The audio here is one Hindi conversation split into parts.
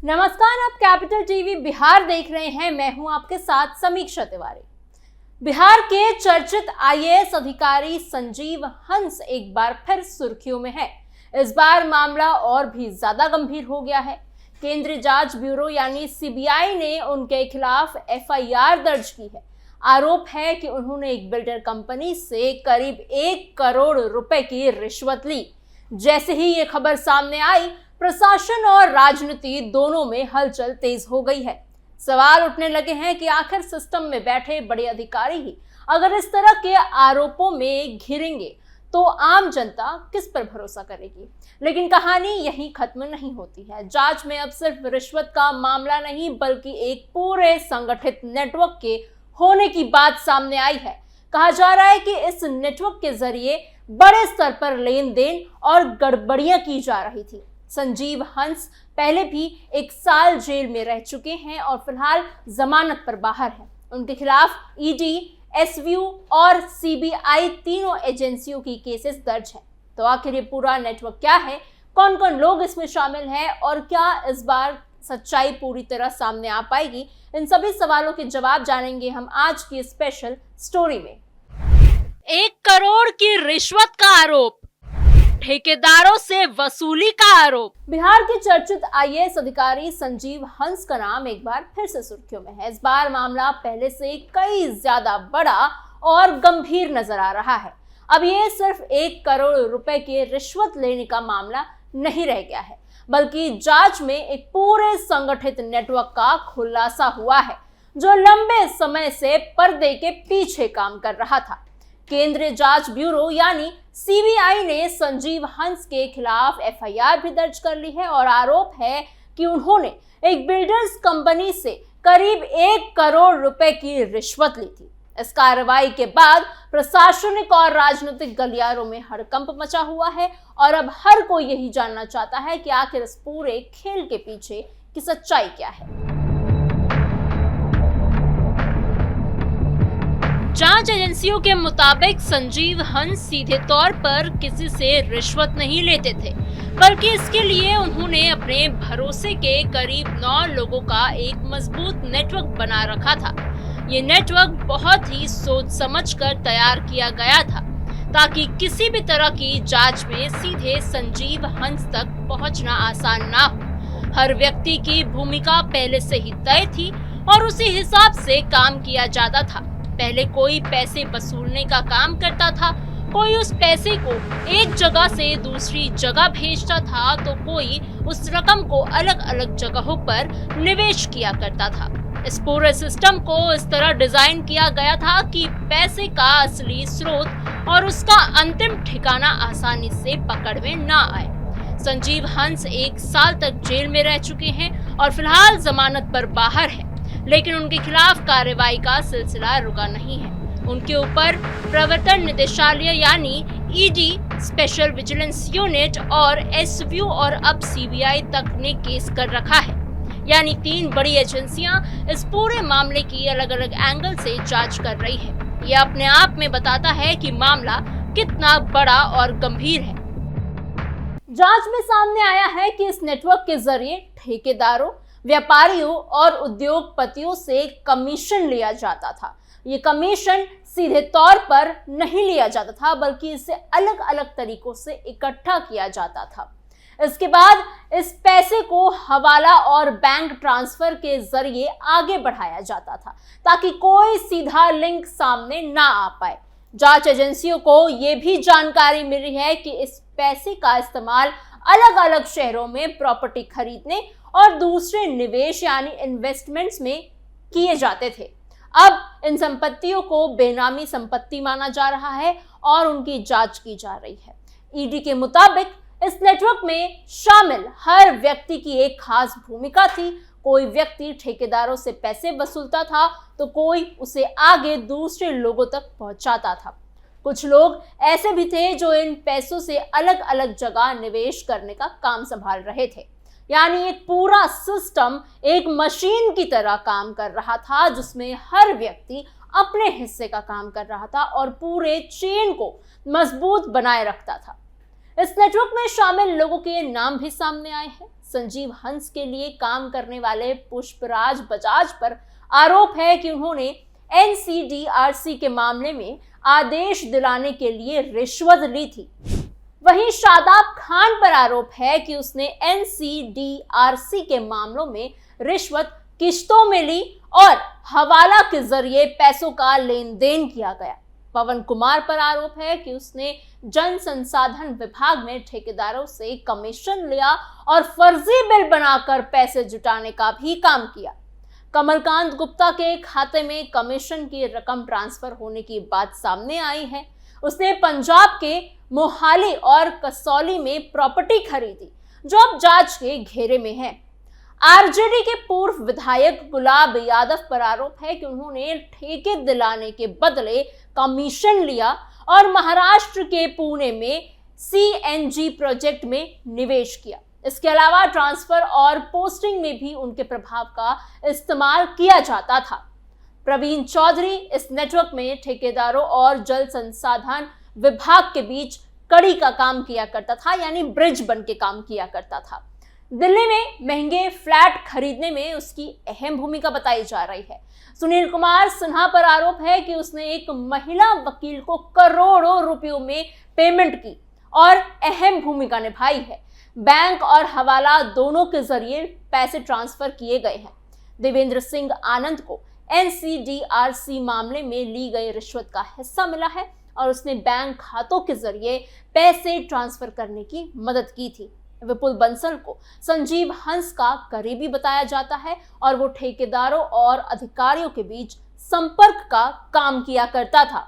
नमस्कार, आप कैपिटल टीवी बिहार देख रहे हैं। मैं हूं आपके साथ समीक्षा तिवारी। बिहार के चर्चित आईएएस अधिकारी संजीव हंस एक बार फिर सुर्खियों में है। इस बार मामला और भी ज्यादा गंभीर हो गया है। केंद्रीय जांच ब्यूरो यानी सीबीआई ने उनके खिलाफ एफआईआर दर्ज की है। आरोप है कि उन्होंने एक बिल्डर कंपनी से करीब 1 करोड़ रुपए की रिश्वत ली। जैसे ही ये खबर सामने आई, प्रशासन और राजनीति दोनों में हलचल तेज हो गई है। सवाल उठने लगे हैं कि आखिर सिस्टम में बैठे बड़े अधिकारी ही अगर इस तरह के आरोपों में घिरेंगे तो आम जनता किस पर भरोसा करेगी। लेकिन कहानी यहीं खत्म नहीं होती है। जांच में अब सिर्फ रिश्वत का मामला नहीं बल्कि एक पूरे संगठित नेटवर्क के होने की बात सामने आई है। कहा जा रहा है कि इस नेटवर्क के जरिए बड़े स्तर पर लेन देन और गड़बड़ियां की जा रही थी। संजीव हंस पहले भी 1 साल जेल में रह चुके हैं और फिलहाल जमानत पर बाहर हैं। उनके खिलाफ ईडी, एसव्यू और सीबीआई तीनों एजेंसियों की केसेस दर्ज हैं। तो आखिर ये पूरा नेटवर्क क्या है, कौन कौन लोग इसमें शामिल हैं और क्या इस बार सच्चाई पूरी तरह सामने आ पाएगी, इन सभी सवालों के जवाब जानेंगे हम आज की स्पेशल स्टोरी में। 1 करोड़ की रिश्वत का आरोप, ठेकेदारों से वसूली का आरोप। बिहार के चर्चित आईएएस अधिकारी संजीव हंस का नाम एक बार फिर से सुर्खियों में है। इस बार मामला पहले से कई ज्यादा बड़ा और गंभीर नजर आ रहा है। अब ये सिर्फ 1 करोड़ रुपए की रिश्वत लेने का मामला नहीं रह गया है, बल्कि जांच में एक पूरे संगठित नेटवर्क का खुलासा हुआ है जो लंबे समय से पर्दे के पीछे काम कर रहा था। केंद्रीय जांच ब्यूरो यानी सीबीआई ने संजीव हंस के खिलाफ एफआईआर भी दर्ज कर ली है और आरोप है कि उन्होंने एक बिल्डर्स कंपनी से करीब 1 करोड़ रुपए की रिश्वत ली थी। इस कार्रवाई के बाद प्रशासनिक और राजनीतिक गलियारों में हड़कंप मचा हुआ है और अब हर कोई यही जानना चाहता है कि आखिर इस पूरे खेल के पीछे की सच्चाई क्या है। जांच एजेंसियों के मुताबिक संजीव हंस सीधे तौर पर किसी से रिश्वत नहीं लेते थे, बल्कि इसके लिए उन्होंने अपने भरोसे के करीब 9 लोगों का एक मजबूत नेटवर्क बना रखा था। ये नेटवर्क बहुत ही सोच समझकर तैयार किया गया था ताकि किसी भी तरह की जांच में सीधे संजीव हंस तक पहुंचना आसान ना हो। हर व्यक्ति की भूमिका पहले से ही तय थी और उसी हिसाब से काम किया जाता था। पहले कोई पैसे वसूलने का काम करता था, कोई उस पैसे को एक जगह से दूसरी जगह भेजता था, तो कोई उस रकम को अलग अलग जगहों पर निवेश किया करता था। इस पूरे सिस्टम को इस तरह डिजाइन किया गया था कि पैसे का असली स्रोत और उसका अंतिम ठिकाना आसानी से पकड़ में ना आए। संजीव हंस 1 साल तक जेल में रह चुके हैं और फिलहाल जमानत पर बाहर है, लेकिन उनके खिलाफ कार्रवाई का सिलसिला रुका नहीं है। उनके ऊपर प्रवर्तन निदेशालय यानी ईडी, स्पेशल विजिलेंस यूनिट और एसव्यू और अब सीबीआई तक ने केस कर रखा है। यानी 3 बड़ी एजेंसियां इस पूरे मामले की अलग अलग एंगल से जांच कर रही है। यह अपने आप में बताता है कि मामला कितना बड़ा और गंभीर है। जांच में सामने आया है कि इस नेटवर्क के जरिए ठेकेदारों, व्यापारियों और उद्योगपतियों से कमीशन लिया जाता था। ये कमीशन सीधे तौर पर नहीं लिया जाता था, बल्कि इसे अलग अलग तरीकों से इकट्ठा किया जाता था। इसके बाद इस पैसे को हवाला और बैंक ट्रांसफर के जरिए आगे बढ़ाया जाता था ताकि कोई सीधा लिंक सामने ना आ पाए। जांच एजेंसियों को ये भी जानकारी मिली है कि इस पैसे का इस्तेमाल अलग अलग शहरों में प्रॉपर्टी खरीदने और दूसरे निवेश यानी इन्वेस्टमेंट्स में किए जाते थे। अब इन संपत्तियों को बेनामी संपत्ति माना जा रहा है और उनकी जांच की जा रही है। ईडी के मुताबिक इस नेटवर्क में शामिल हर व्यक्ति की एक खास भूमिका थी। कोई व्यक्ति ठेकेदारों से पैसे वसूलता था तो कोई उसे आगे दूसरे लोगों तक पहुंचाता था। कुछ लोग ऐसे भी थे जो इन पैसों से अलग अलग जगह निवेश करने का काम संभाल रहे थे। यानी एक पूरा सिस्टम एक मशीन की तरह काम कर रहा था जिसमें हर व्यक्ति अपने हिस्से का काम कर रहा था और पूरे चेन को मजबूत बनाए रखता था। इस नेटवर्क में शामिल लोगों के नाम भी सामने आए हैं। संजीव हंस के लिए काम करने वाले पुष्पराज बजाज पर आरोप है कि उन्होंने एनसीडीआरसी के मामले में आदेश दिलाने के लिए रिश्वत ली थी। वहीं शादाब खान पर आरोप है कि उसने एनसीडीआरसी के मामलों में रिश्वत किश्तों में ली और हवाला के जरिए पैसों का लेन देन किया गया। पवन कुमार पर आरोप है कि उसने जन संसाधन विभाग में ठेकेदारों से कमीशन लिया और फर्जी बिल बनाकर पैसे जुटाने का भी काम किया। कमलकांत गुप्ता के खाते में कमीशन की रकम ट्रांसफर होने की बात सामने आई है। उसने पंजाब के मोहाली और कसौली में प्रॉपर्टी खरीदी, जो अब जांच के घेरे में है। आरजेडी के पूर्व विधायक गुलाब यादव पर आरोप है कि उन्होंने ठेके दिलाने के बदले कमीशन लिया और महाराष्ट्र के पुणे में सीएनजी प्रोजेक्ट में निवेश किया। इसके अलावा ट्रांसफर और पोस्टिंग में भी उनके प्रभाव का इस्तेमाल किया जाता था। प्रवीण चौधरी इस नेटवर्क में ठेकेदारों और जल संसाधन विभाग के बीच कड़ी का काम किया करता था, यानी ब्रिज बन के काम किया करता था। दिल्ली में महंगे फ्लैट खरीदने में उसकी अहम भूमिका बताई जा रही है। सुनील कुमार सिन्हा पर आरोप है कि उसने एक महिला वकील को करोड़ों रुपयों में पेमेंट की और अहम भूमिका निभाई है। बैंक और हवाला दोनों के जरिए पैसे ट्रांसफर किए गए हैं। देवेंद्र सिंह आनंद को एनसीडीआरसी मामले में ली गई रिश्वत का हिस्सा मिला है और उसने बैंक खातों के जरिए पैसे ट्रांसफर करने की मदद की थी। विपुल बंसल को संजीव हंस का करीबी बताया जाता है और वो ठेकेदारों और अधिकारियों के बीच संपर्क का काम किया करता था।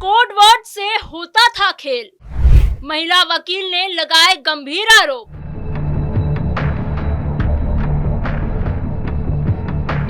कोड वर्ड से होता था खेल, महिला वकील ने लगाए गंभीर आरोप।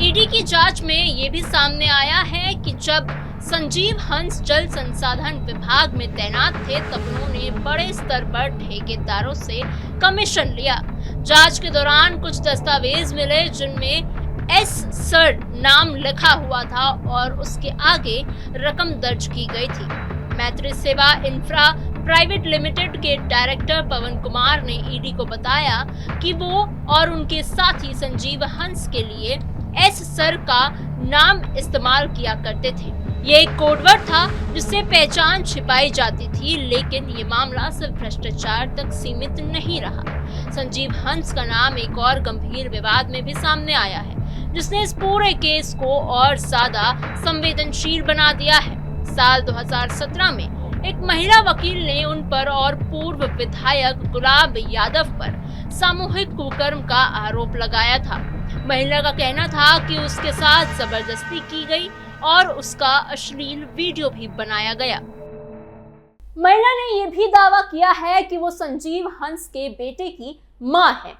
ईडी की जांच में ये भी सामने आया है कि जब संजीव हंस जल संसाधन विभाग में तैनात थे तब उन्होंने बड़े स्तर पर ठेकेदारों से कमीशन लिया। जांच के दौरान कुछ दस्तावेज मिले जिनमें एस सर नाम लिखा हुआ था और उसके आगे रकम दर्ज की गई थी। मैत्री सेवा इंफ्रा प्राइवेट लिमिटेड के डायरेक्टर पवन कुमार ने ईडी को बताया कि वो और उनके साथी संजीव हंस के लिए एस सर का नाम इस्तेमाल किया करते थे। ये एक कोडवर्ड था जिससे पहचान छिपाई जाती थी, लेकिन ये मामला सिर्फ भ्रष्टाचार तक सीमित नहीं रहा। संजीव हंस का नाम एक और गंभीर विवाद में भी सामने आया है, जिसने इस पूरे केस को और ज्यादा संवेदनशील बना दिया है। साल 2017 में एक महिला वकील ने उन पर और पूर्व विधायक गुलाब यादव पर सामूहिक कुकर्म का आरोप लगाया था। महिला का कहना था कि उसके साथ जबरदस्ती की गई और उसका अश्लील वीडियो भी बनाया गया। महिला ने यह भी दावा किया है कि वो संजीव हंस के बेटे की मां है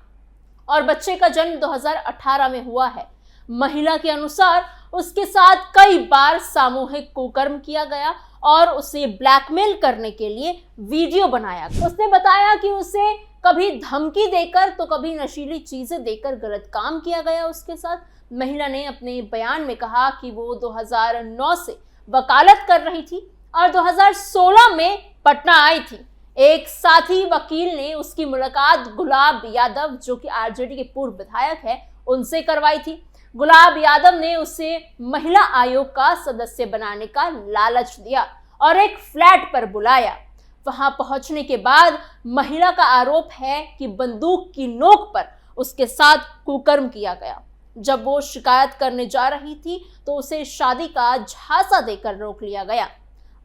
और बच्चे का जन्म 2018 में हुआ है। महिला के अनुसार उसके साथ कई बार सामूहिक कुकर्म किया गया और उसे ब्लैकमेल करने के लिए वीडियो बनाया। उसने बताया कि उसे कभी धमकी देकर तो कभी नशीली चीजें देकर गलत काम किया गया उसके साथ। महिला ने अपने बयान में कहा कि वो 2009 से वकालत कर रही थी और 2016 में पटना आई थी। एक साथी वकील ने उसकी मुलाकात गुलाब यादव, जो कि आरजेडी के पूर्व विधायक है, उनसे करवाई थी। गुलाब यादव ने उसे महिला आयोग का सदस्य बनाने का लालच दिया और एक फ्लैट पर बुलाया। वहां पहुंचने के बाद महिला का आरोप है कि बंदूक की नोक पर उसके साथ कुकर्म किया गया। जब वो शिकायत करने जा रही थी तो उसे शादी का झांसा देकर रोक लिया गया।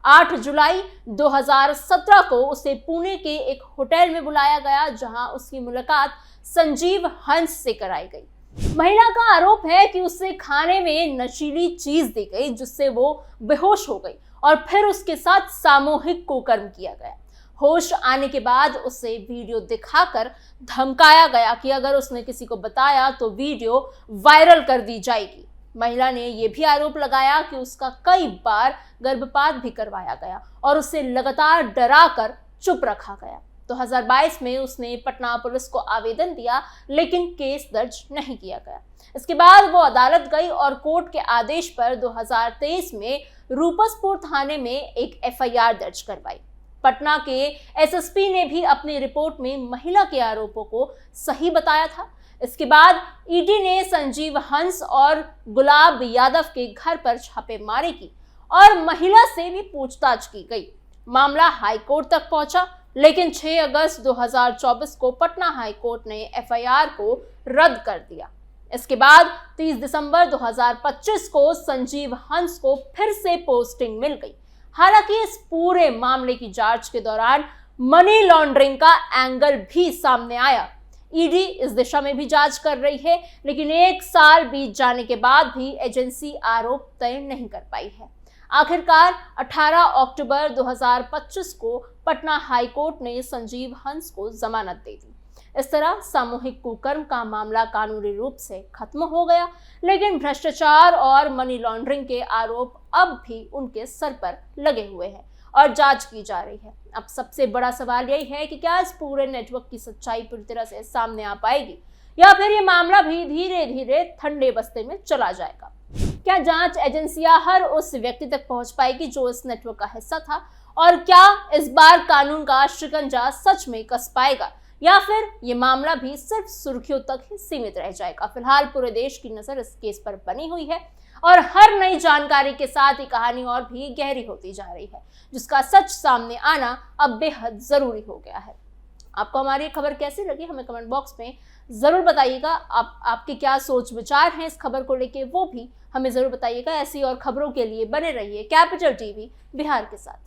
8 जुलाई 2017 को उसे पुणे के एक होटल में बुलाया गया, जहां उसकी मुलाकात संजीव हंस से कराई गई। महिला का आरोप है कि उसे खाने में नशीली चीज दी गई, जिससे वो बेहोश हो गई और फिर उसके साथ सामूहिक कुकर्म किया गया। होश आने के बाद उसे वीडियो दिखाकर धमकाया गया कि अगर उसने किसी को बताया तो वीडियो वायरल कर दी जाएगी। महिला ने यह भी आरोप लगाया कि उसका कई बार गर्भपात भी करवाया गया और उसे लगातार डराकर चुप रखा गया। 2022 में उसने पटना पुलिस को आवेदन दिया, लेकिन केस दर्ज नहीं किया गया। इसके बाद वो अदालत गई और कोर्ट के आदेश पर 2023 में रूपसपुर थाने में एक एफआईआर दर्ज करवाई। पटना के एसएसपी ने भी अपनी रिपोर्ट में महिला के आरोपों को सही बताया था। इसके बाद ईडी ने संजीव हंस और गुलाब यादव के घर पर छापेमारी की और महिला से भी पूछताछ की गई। मामला हाईकोर्ट तक पहुंचा, लेकिन 6 अगस्त 2024 को पटना हाईकोर्ट ने एफआईआर को रद्द कर दिया। इसके बाद 30 दिसंबर 2025 को संजीव हंस को फिर से पोस्टिंग मिल गई। हालांकि इस पूरे मामले की जांच के दौरान मनी लॉन्ड्रिंग का एंगल भी सामने आया। ईडी इस दिशा में भी जांच कर रही है, लेकिन 1 साल बीत जाने के बाद भी एजेंसी आरोप तय नहीं कर पाई है। आखिरकार 18 अक्टूबर 2025 को पटना हाईकोर्ट ने संजीव हंस को जमानत दे दी। इस तरह सामूहिक कुकर्म का मामला कानूनी रूप से खत्म हो गया, लेकिन भ्रष्टाचार और मनी लॉन्ड्रिंग के आरोप अब भी उनके सर पर लगे हुए हैं और जांच की जा रही है। अब सबसे बड़ा सवाल यही है कि क्या इस पूरे नेटवर्क की सच्चाई पूरी तरह से सामने आ पाएगी या फिर ये मामला भी धीरे धीरे ठंडे बस्ते में चला जाएगा। क्या जांच एजेंसियां हर उस व्यक्ति तक पहुंच पाएगी जो इस नेटवर्क का हिस्सा था, और क्या इस बार कानून का शिकंजा सच में कस पाएगा या फिर ये मामला भी सिर्फ सुर्खियों तक ही सीमित रह जाएगा। फिलहाल पूरे देश की नजर इस केस पर बनी हुई है और हर नई जानकारी के साथ ये कहानी और भी गहरी होती जा रही है, जिसका सच सामने आना अब बेहद जरूरी हो गया है। आपको हमारी खबर कैसी लगी हमें कमेंट बॉक्स में जरूर बताइएगा। आपके क्या सोच विचार हैं इस खबर को लेके, वो भी हमें जरूर बताइएगा। ऐसी और खबरों के लिए बने रहिए कैपिटल टीवी बिहार के साथ।